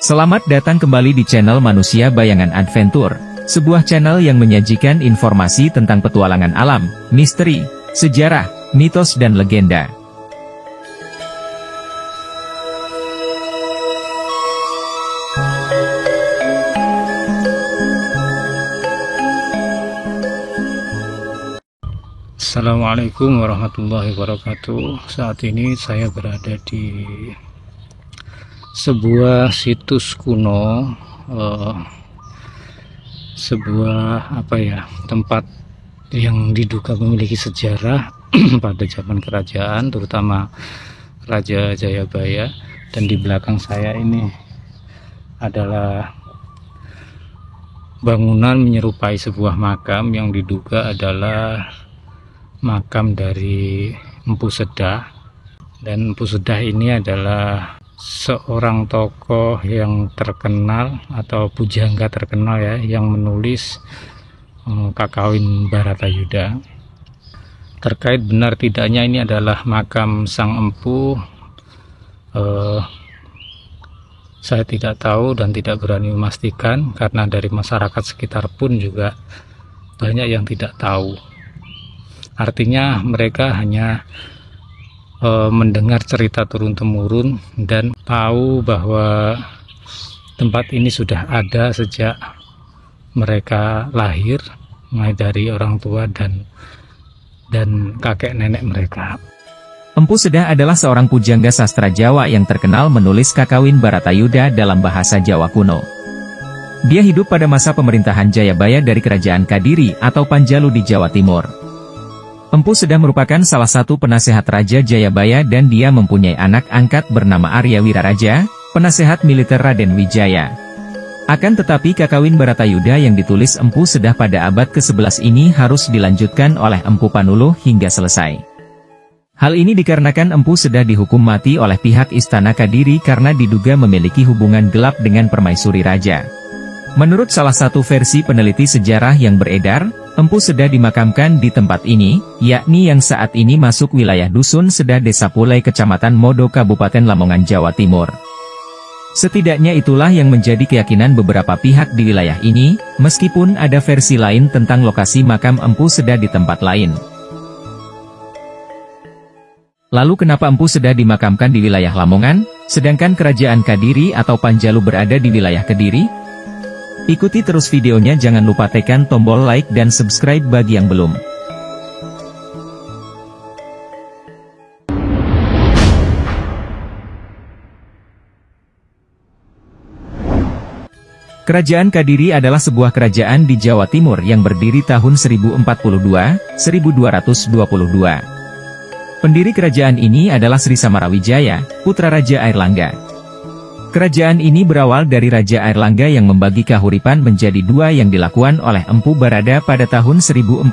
Selamat datang kembali di channel Manusia Bayangan Adventure, sebuah channel yang menyajikan informasi tentang petualangan alam, misteri, sejarah, mitos dan legenda. Assalamualaikum warahmatullahi wabarakatuh. Saat ini saya berada di sebuah situs kuno, sebuah tempat yang diduga memiliki sejarah pada zaman kerajaan, terutama Raja Jayabaya. Dan di belakang saya ini adalah bangunan menyerupai sebuah makam yang diduga adalah makam dari Empu Sedah. Dan Empu Sedah ini adalah seorang tokoh yang terkenal atau pujangga terkenal ya, yang menulis Kakawin Bharatayuda. Terkait benar tidaknya ini adalah makam sang empu, saya tidak tahu dan tidak berani memastikan, karena dari masyarakat sekitar pun juga banyak yang tidak tahu. Artinya mereka hanya mendengar cerita turun-temurun dan tahu bahwa tempat ini sudah ada sejak mereka lahir, mulai dari orang tua dan kakek nenek mereka. Empu Sedah adalah seorang pujangga sastra Jawa yang terkenal menulis Kakawin Bharatayuda dalam bahasa Jawa kuno. Dia hidup pada masa pemerintahan Jayabaya dari Kerajaan Kadiri atau Panjalu di Jawa Timur. Empu Sedah merupakan salah satu penasehat Raja Jayabaya dan dia mempunyai anak angkat bernama Arya Wiraraja, penasehat militer Raden Wijaya. Akan tetapi Kakawin Bharatayuda yang ditulis Empu Sedah pada abad ke-11 ini harus dilanjutkan oleh Empu Panuluh hingga selesai. Hal ini dikarenakan Empu Sedah dihukum mati oleh pihak Istana Kadiri karena diduga memiliki hubungan gelap dengan permaisuri raja. Menurut salah satu versi peneliti sejarah yang beredar, Empu Sedah dimakamkan di tempat ini, yakni yang saat ini masuk wilayah Dusun Sedah Desa Pulai Kecamatan Modo Kabupaten Lamongan Jawa Timur. Setidaknya itulah yang menjadi keyakinan beberapa pihak di wilayah ini, meskipun ada versi lain tentang lokasi makam Empu Sedah di tempat lain. Lalu kenapa Empu Sedah dimakamkan di wilayah Lamongan, sedangkan Kerajaan Kadiri atau Panjalu berada di wilayah Kediri? Ikuti terus videonya, jangan lupa tekan tombol like dan subscribe bagi yang belum. Kerajaan Kadiri adalah sebuah kerajaan di Jawa Timur yang berdiri tahun 1042-1222. Pendiri kerajaan ini adalah Sri Samarawijaya, putra Raja Airlangga. Kerajaan ini berawal dari Raja Airlangga yang membagi Kahuripan menjadi dua yang dilakukan oleh Empu Barada pada tahun 1041,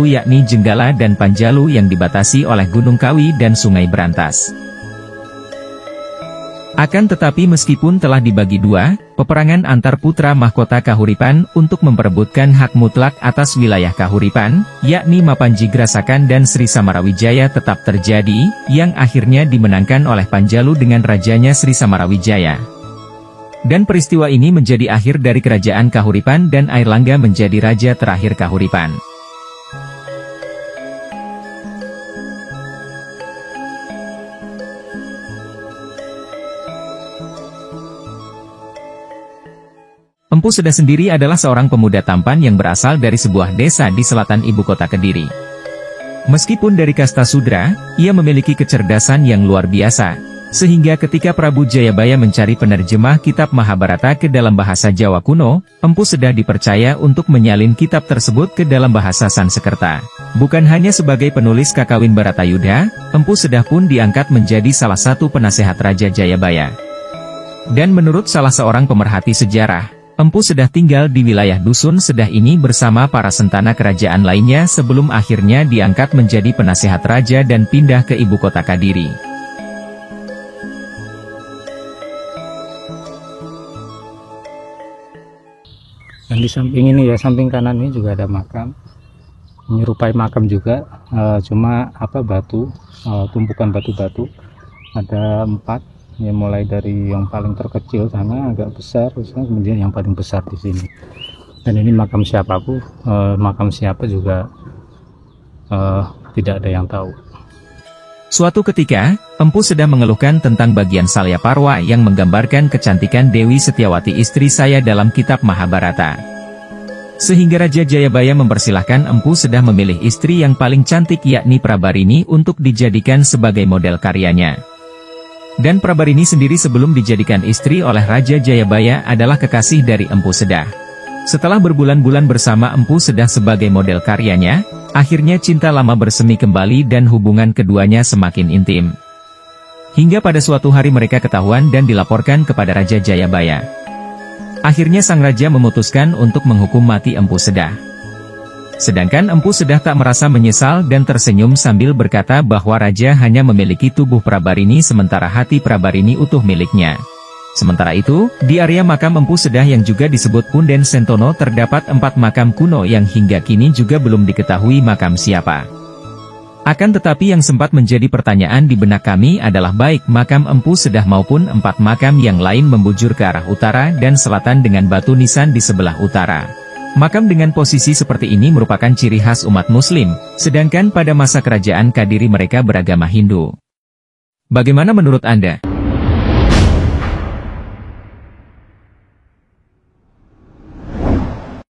yakni Jenggala dan Panjalu yang dibatasi oleh Gunung Kawi dan Sungai Berantas. Akan tetapi meskipun telah dibagi dua, peperangan antar putra mahkota Kahuripan untuk memperebutkan hak mutlak atas wilayah Kahuripan, yakni Mapanji Grasakan dan Sri Samarawijaya tetap terjadi, yang akhirnya dimenangkan oleh Panjalu dengan rajanya Sri Samarawijaya. Dan peristiwa ini menjadi akhir dari kerajaan Kahuripan dan Airlangga menjadi raja terakhir Kahuripan. Empu Sedah sendiri adalah seorang pemuda tampan yang berasal dari sebuah desa di selatan ibu kota Kediri. Meskipun dari kasta Sudra, ia memiliki kecerdasan yang luar biasa, sehingga ketika Prabu Jayabaya mencari penerjemah kitab Mahabharata ke dalam bahasa Jawa kuno, Empu Sedah dipercaya untuk menyalin kitab tersebut ke dalam bahasa Sanskerta. Bukan hanya sebagai penulis Kakawin Bharatayuda, Empu Sedah pun diangkat menjadi salah satu penasehat Raja Jayabaya. Dan menurut salah seorang pemerhati sejarah, Empu Sedah tinggal di wilayah Dusun Sedah ini bersama para sentana kerajaan lainnya sebelum akhirnya diangkat menjadi penasehat raja dan pindah ke ibu kota Kadiri. Dan di samping ini ya, samping kanan ini juga ada makam, menyerupai makam juga, cuma batu, tumpukan batu-batu, ada 4 Ya, mulai dari yang paling terkecil sana agak besar, kemudian yang paling besar di sini. Dan ini makam siapa juga tidak ada yang tahu. Suatu ketika, Empu sedang mengeluhkan tentang bagian Salya Parwa yang menggambarkan kecantikan Dewi Setiawati istri saya dalam kitab Mahabharata. Sehingga Raja Jayabaya mempersilahkan Empu sedang memilih istri yang paling cantik yakni Prabarini untuk dijadikan sebagai model karyanya. Dan Prabarini sendiri sebelum dijadikan istri oleh Raja Jayabaya adalah kekasih dari Empu Sedah. Setelah berbulan-bulan bersama Empu Sedah sebagai model karyanya, akhirnya cinta lama bersemi kembali dan hubungan keduanya semakin intim. Hingga pada suatu hari mereka ketahuan dan dilaporkan kepada Raja Jayabaya. Akhirnya sang raja memutuskan untuk menghukum mati Empu Sedah. Sedangkan Empu Sedah tak merasa menyesal dan tersenyum sambil berkata bahwa raja hanya memiliki tubuh Prabarini sementara hati Prabarini utuh miliknya. Sementara itu, di area makam Empu Sedah yang juga disebut Punden Sentono terdapat 4 makam kuno yang hingga kini juga belum diketahui makam siapa. Akan tetapi yang sempat menjadi pertanyaan di benak kami adalah baik makam Empu Sedah maupun 4 makam yang lain membujur ke arah utara dan selatan dengan batu nisan di sebelah utara. Makam dengan posisi seperti ini merupakan ciri khas umat Muslim, sedangkan pada masa kerajaan Kadiri mereka beragama Hindu. Bagaimana menurut Anda?